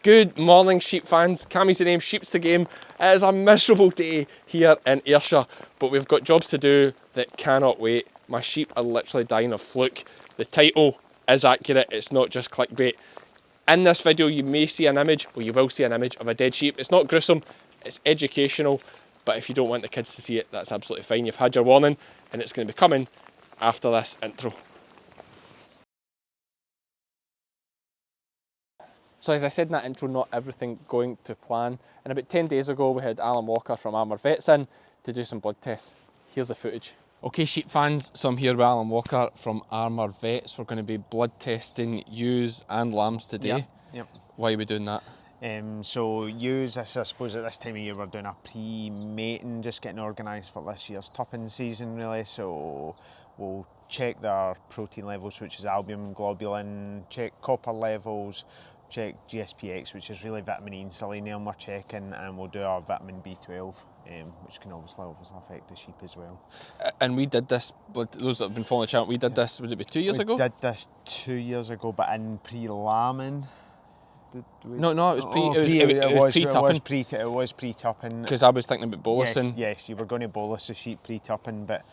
Good morning, sheep fans. Cammy's the name, sheep's the game. It is a miserable day here in Ayrshire, but we've got jobs to do that cannot wait. My sheep are literally dying of fluke. The title is accurate, it's not just clickbait. In this video you may see an image, or you will see an image of a dead sheep. It's not gruesome, it's educational, but if you don't want the kids to see it, that's absolutely fine. You've had your warning, and it's going to be coming after this intro. So as I said in that intro, not everything going to plan. And about 10 days ago, we had Alan Walker from Armour Vets in to do some blood tests. Here's the footage. Okay, sheep fans, so I'm here with Alan Walker from Armour Vets. We're going to be blood testing ewes and lambs today. Yep. Why are we doing that? So ewes, I suppose at this time of year we're doing a pre-mating, just getting organised for this year's tupping season really. So we'll check their protein levels, which is albumin, globulin, check copper levels, check GSPX, which is really vitamin E and selenium we're checking, and we'll do our vitamin B12, which can obviously affect the sheep as well. And we did this, those that have been following the channel, we did this, would it be 2 years ago? We did this 2 years ago, but in pre-lambing. No, it was pre-tupping. It was pre-tupping. Because I was thinking about bolusing. Yes, you were going to bolus the sheep pre-tupping, but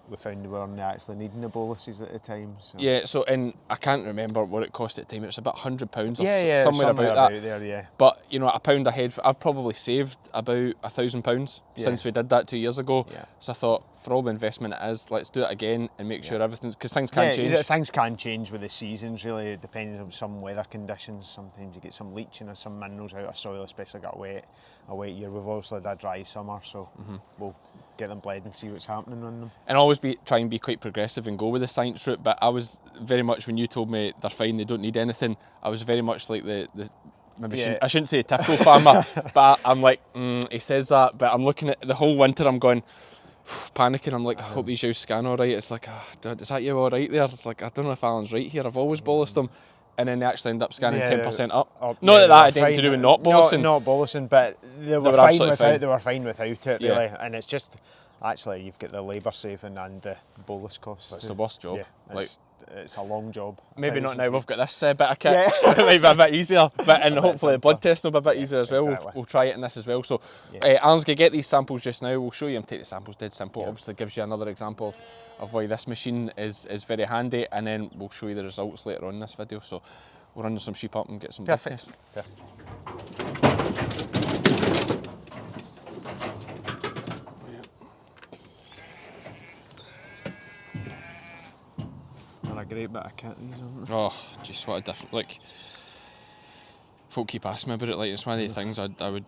we found we weren't actually needing the boluses at the time. So. Yeah, so and I can't remember what it cost at the time. It was about £100 or somewhere about that. There, yeah. But you know, a pound a head. I've probably saved about £1,000 since we did that 2 years ago. Yeah. So I thought, for all the investment it is, let's do it again and make sure everything's, because things can change. Things can change with the seasons. Really, depending on some weather conditions. Sometimes you get some leaching or some minerals out of soil, especially got a wet year. We've obviously had a dry summer, so we'll get them bled and see what's happening on them. And always try and be quite progressive and go with the science route. But I was very much, when you told me they're fine, they don't need anything, I was very much like I shouldn't say a typical farmer, but I'm like, he says that, but I'm looking at the whole winter, I'm going, panicking, I'm like, I hope these ewes scan alright. It's like, is that you alright there? It's like, I don't know if Alan's right here, I've always bolused them. And then they actually end up scanning 10% up. Not that that had anything to do with not bolusing. Not bolusing, but they were fine without it, really. And it's just, actually, you've got the labour saving and the bolus costs. It's the worst job. Yeah, it's a long job. Maybe not now we've got this bit of kit. It might be a bit easier. And hopefully the blood testing will be a bit easier as well. Exactly. We'll try it in this as well. So Alan's going to get these samples just now. We'll show you him take the samples dead simple. Obviously gives you another example of why this machine is very handy, and then we'll show you the results later on in this video. So we'll run some sheep up and get some blood tests. Perfect. And a great bit of kit, these aren't they? Oh, just what a different, like, folk keep asking me about it, like, it's one of the things I would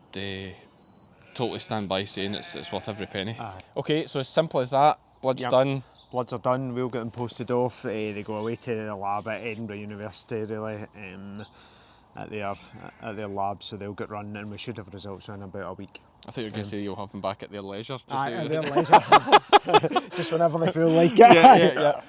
totally stand by saying it's worth every penny. Aye. Okay, so as simple as that, blood's done. Bloods are done, we'll get them posted off. They go away to the lab at Edinburgh University, really, at their lab, so they'll get run, and we should have results in about a week. I thought you were going to say you'll have them back at their leisure. At their leisure. Just whenever they feel like it. Yeah.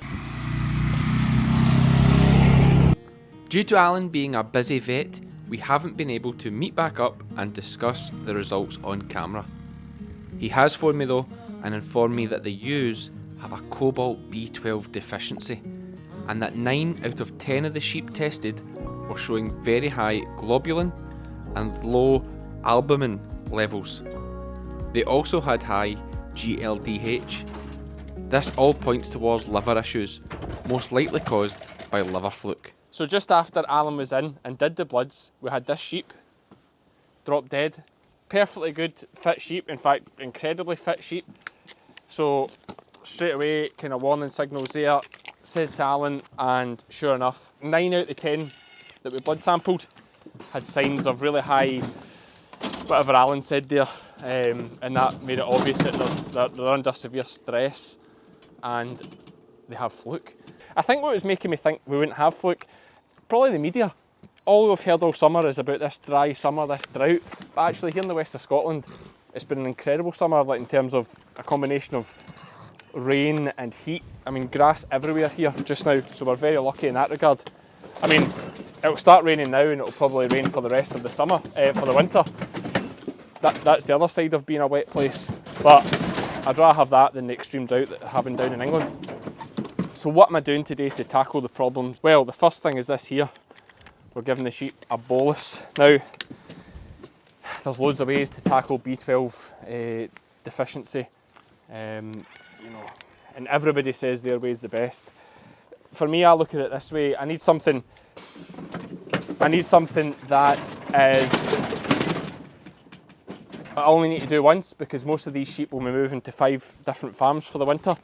Due to Alan being a busy vet, we haven't been able to meet back up and discuss the results on camera. He has phoned me though and informed me that the ewes have a cobalt B12 deficiency, and that 9 out of 10 of the sheep tested were showing very high globulin and low albumin levels. They also had high GLDH. This all points towards liver issues, most likely caused by liver fluke. So just after Alan was in and did the bloods, we had this sheep drop dead. Perfectly good, fit sheep, in fact, incredibly fit sheep. So straight away, kind of warning signals there, says to Alan, and sure enough, 9 out of 10 that we blood sampled had signs of really high, whatever Alan said there, and that made it obvious that they're under severe stress and they have fluke. I think what was making me think we wouldn't have fluke, probably the media. All we've heard all summer is about this dry summer, this drought, but actually here in the west of Scotland, it's been an incredible summer, like in terms of a combination of rain and heat. I mean, grass everywhere here just now, so we're very lucky in that regard. I mean, it'll start raining now and it'll probably rain for the rest of the summer, for the winter. That's the other side of being a wet place, but I'd rather have that than the extreme drought that they're having down in England. So what am I doing today to tackle the problems? Well, the first thing is this here. We're giving the sheep a bolus. Now, there's loads of ways to tackle B12 deficiency, you know, and everybody says their way is the best. For me, I look at it this way: I need something that is, I only need to do once, because most of these sheep will be moving to 5 different farms for the winter.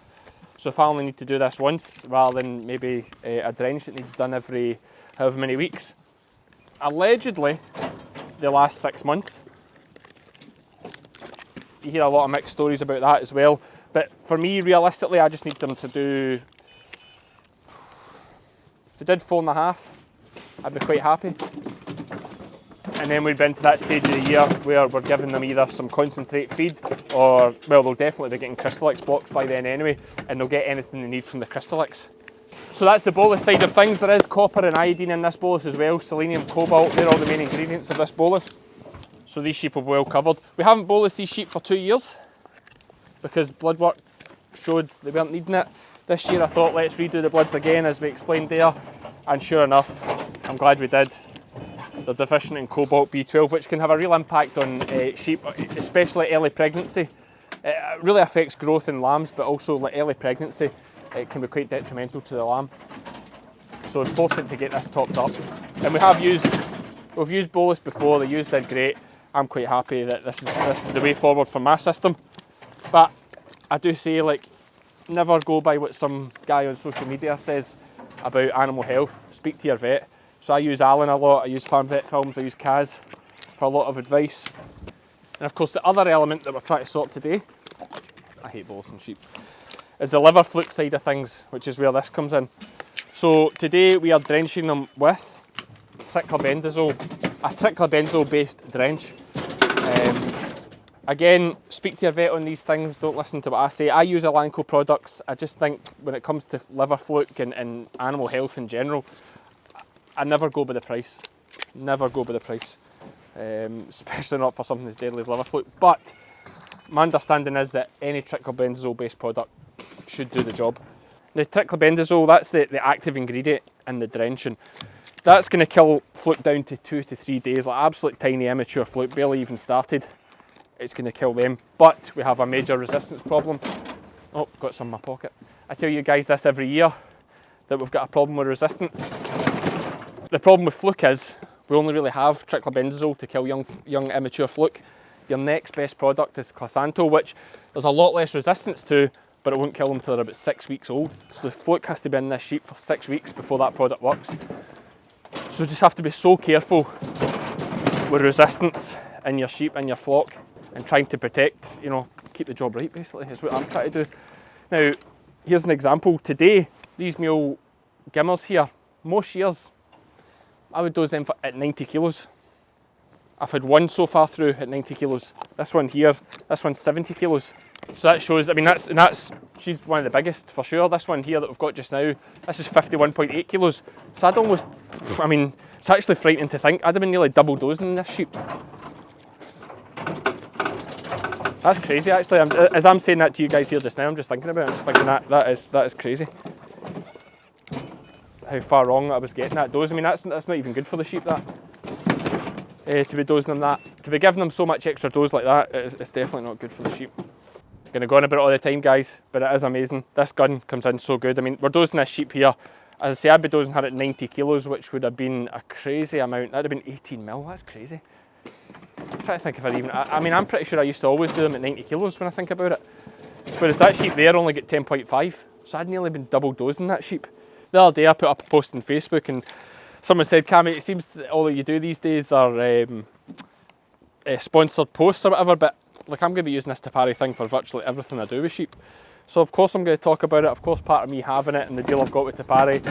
So if I only need to do this once, rather than maybe a drench that needs done every however many weeks. Allegedly, they last 6 months. You hear a lot of mixed stories about that as well. But for me, realistically, I just need them to do, if they did 4.5, I'd be quite happy. And then we'd been to that stage of the year where we're giving them either some concentrate feed, or, well, they'll definitely be getting Crystalex blocks by then anyway, and they'll get anything they need from the Crystalex. So that's the bolus side of things. There is copper and iodine in this bolus as well, selenium, cobalt, they're all the main ingredients of this bolus. So these sheep are well covered. We haven't bolused these sheep for 2 years, because blood work showed they weren't needing it. This year I thought, let's redo the bloods again, as we explained there, and sure enough, I'm glad we did. They're deficient in cobalt B12, which can have a real impact on sheep, especially early pregnancy. It really affects growth in lambs, but also like early pregnancy, it can be quite detrimental to the lamb. So important to get this topped up. And we've used bolus before, the ewes did great. I'm quite happy that this is the way forward for my system. But I do say, like, never go by what some guy on social media says about animal health. Speak to your vet. So I use Alan a lot, I use Farm Vet Films, I use Kaz for a lot of advice. And of course the other element that we're trying to sort today, I hate bolusing sheep, is the liver fluke side of things, which is where this comes in. So today we are drenching them with triclobenzazole, a triclobenzazole based drench. Again, speak to your vet on these things, don't listen to what I say. I use Elanco products. I just think when it comes to liver fluke and animal health in general, I never go by the price. Never go by the price. Especially not for something as deadly as liver fluke. But my understanding is that any triclobenzazole based product should do the job. The triclobenzazole, that's the active ingredient in the drench, and that's going to kill fluke down to 2 to 3 days, like absolute tiny immature fluke, barely even started. It's going to kill them. But we have a major resistance problem. Oh, got some in my pocket. I tell you guys this every year, that we've got a problem with resistance. The problem with fluke is we only really have triclobenzazole to kill young immature fluke. Your next best product is Clasanto, which there's a lot less resistance to, but it won't kill them until they're about 6 weeks old. So the fluke has to be in this sheep for 6 weeks before that product works. So you just have to be so careful with resistance in your sheep and your flock, and trying to protect, you know, keep the job right basically, is what I'm trying to do. Now, here's an example. Today, these mule gimmers here, most years, I would dose them at 90 kilos. I've had one so far through at 90 kilos. This one here, this one's 70 kilos. So that shows, I mean, she's one of the biggest for sure. This one here that we've got just now, this is 51.8 kilos. So I'd almost, I mean, it's actually frightening to think. I'd have been nearly double dosing this sheep. That's crazy actually. As I'm saying that to you guys here just now, I'm just thinking about it. I'm just thinking that is crazy. How far wrong I was getting that dose. I mean, that's not even good for the sheep, that. To be dosing them that. To be giving them so much extra dose like that, it's definitely not good for the sheep. I'm going to go on about it all the time, guys, but it is amazing. This gun comes in so good. I mean, we're dosing this sheep here. As I say, I'd be dosing her at 90 kilos, which would have been a crazy amount. That'd have been 18 mil, that's crazy. I'm trying to think if I mean, I'm pretty sure I used to always do them at 90 kilos when I think about it. Whereas that sheep there only got 10.5, so I'd nearly been double dosing that sheep. The other day I put up a post on Facebook and someone said, Cammy, it seems that all that you do these days are sponsored posts or whatever, but like, I'm going to be using this Tapari thing for virtually everything I do with sheep. So of course I'm going to talk about it. Of course part of me having it and the deal I've got with Tapari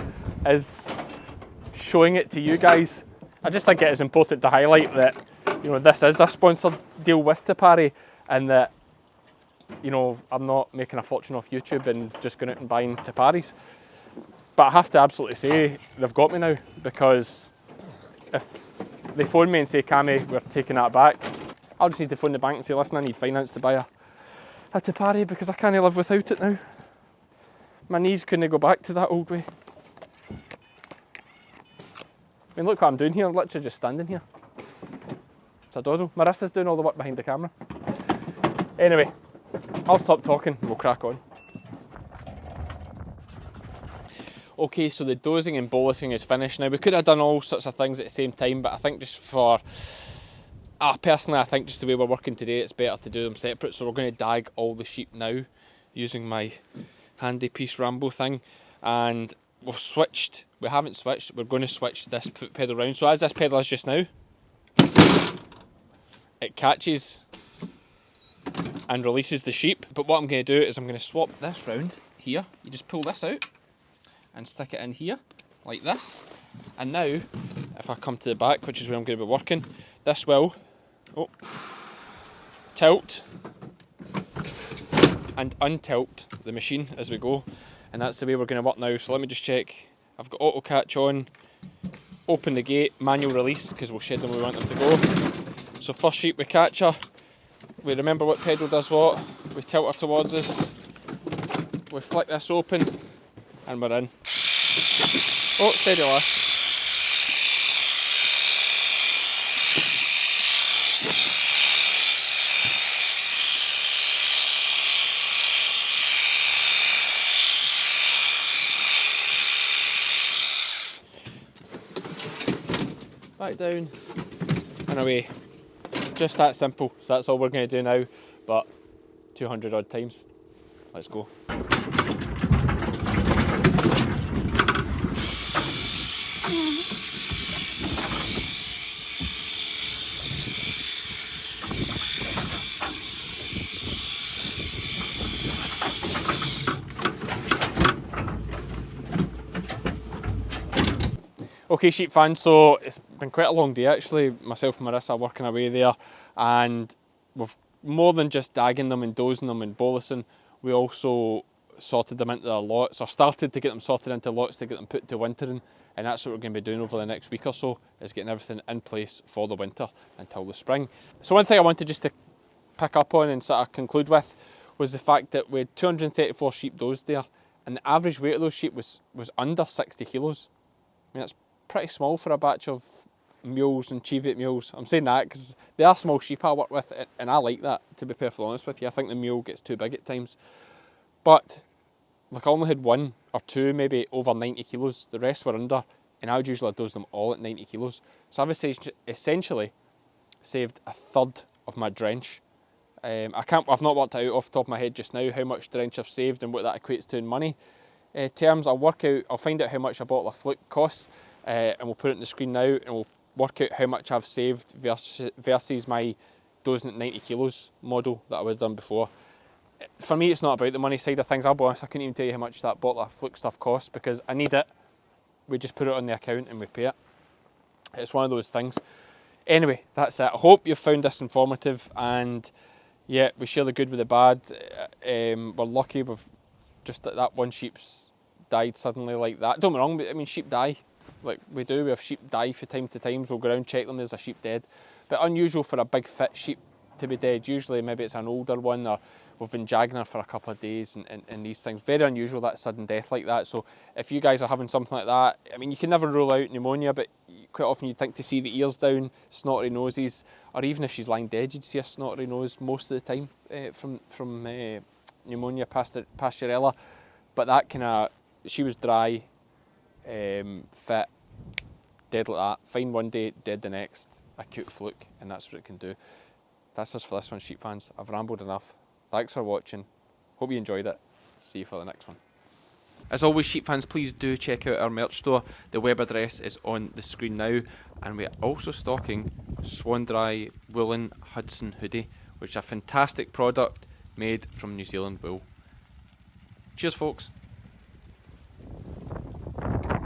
is showing it to you guys. I just think it is important to highlight that, you know, this is a sponsored deal with Tapari, and that, you know, I'm not making a fortune off YouTube and just going out and buying Taparis. But I have to absolutely say they've got me now, because if they phone me and say, Cammy, we're taking that back, I'll just need to phone the bank and say, listen, I need finance to buy a Tapari because I can't live without it now. My knees couldn't go back to that old way. I mean, look what I'm doing here, I'm literally just standing here. It's a doddle. Marissa's doing all the work behind the camera. Anyway, I'll stop talking and we'll crack on. Okay, so the dozing and bolusing is finished now. We could have done all sorts of things at the same time, but I think just for... personally, I think just the way we're working today, it's better to do them separate. So we're going to dag all the sheep now using my handy piece Rambo thing. And we've switched, we haven't switched, we're going to switch this foot pedal round. So as this pedal is just now, it catches and releases the sheep. But what I'm going to do is I'm going to swap this round here. You just pull this out and stick it in here, like this. And now, if I come to the back, which is where I'm going to be working, this will tilt and untilt the machine as we go. And that's the way we're going to work now. So let me just check. I've got auto catch on, open the gate, manual release, because we'll shed them where we want them to go. So first sheep we catch her, we remember what pedal does what, we tilt her towards us, we flick this open, and we're in. Oh, steady lass. Back down and away. Just that simple. So that's all we're going to do now, but 200 odd times. Let's go. Okay, sheep fans, so it's been quite a long day actually. Myself and Marissa are working away there, and we've more than just dagging them and dozing them and bolusing, we also sorted them into their lots, or started to get them sorted into lots to get them put to wintering, and that's what we're going to be doing over the next week or so, is getting everything in place for the winter until the spring. So one thing I wanted just to pick up on and sort of conclude with was the fact that we had 234 sheep dozed there, and the average weight of those sheep was under 60 kilos. I mean, that's pretty small for a batch of mules and cheviot mules. I'm saying that because they are small sheep I work with, and I like that, to be perfectly honest with you. I think the mule gets too big at times. But, like, I only had one or two maybe over 90 kilos. The rest were under, and I would usually dose them all at 90 kilos. So I've essentially saved a third of my drench. I've not worked out off the top of my head just now how much drench I've saved and what that equates to in money terms. I'll find out how much a bottle of fluke costs, and we'll put it on the screen now, and we'll work out how much I've saved versus my dosing at 90 kilos model that I would have done before. For me, it's not about the money side of things. I'll be honest, I couldn't even tell you how much that bottle of fluke stuff costs, because I need it. We just put it on the account and we pay it. It's one of those things. Anyway, that's it. I hope you've found this informative, and yeah, we share the good with the bad. We're lucky we've just that one sheep's died suddenly like that. Don't get me wrong, but I mean, sheep die. Like we do, we have sheep die from time to time, so we'll go around, check them, there's a sheep dead. But unusual for a big fit sheep to be dead. Usually maybe it's an older one, or we've been jagging her for a couple of days, and these things. Very unusual, that sudden death like that. So if you guys are having something like that, I mean, you can never rule out pneumonia, but quite often you'd think to see the ears down, snotty noses, or even if she's lying dead, you'd see a snotty nose most of the time from pneumonia pasturella. But that kind of, she was dry, fit, dead like that, fine one day, dead the next, acute fluke, and that's what it can do. That's us for this one, sheep fans. I've rambled enough. Thanks for watching. Hope you enjoyed it. See you for the next one. As always, sheep fans, please do check out our merch store. The web address is on the screen now, and we're also stocking Swan Dry Woolen Hudson hoodie, which is a fantastic product made from New Zealand wool. Cheers, folks.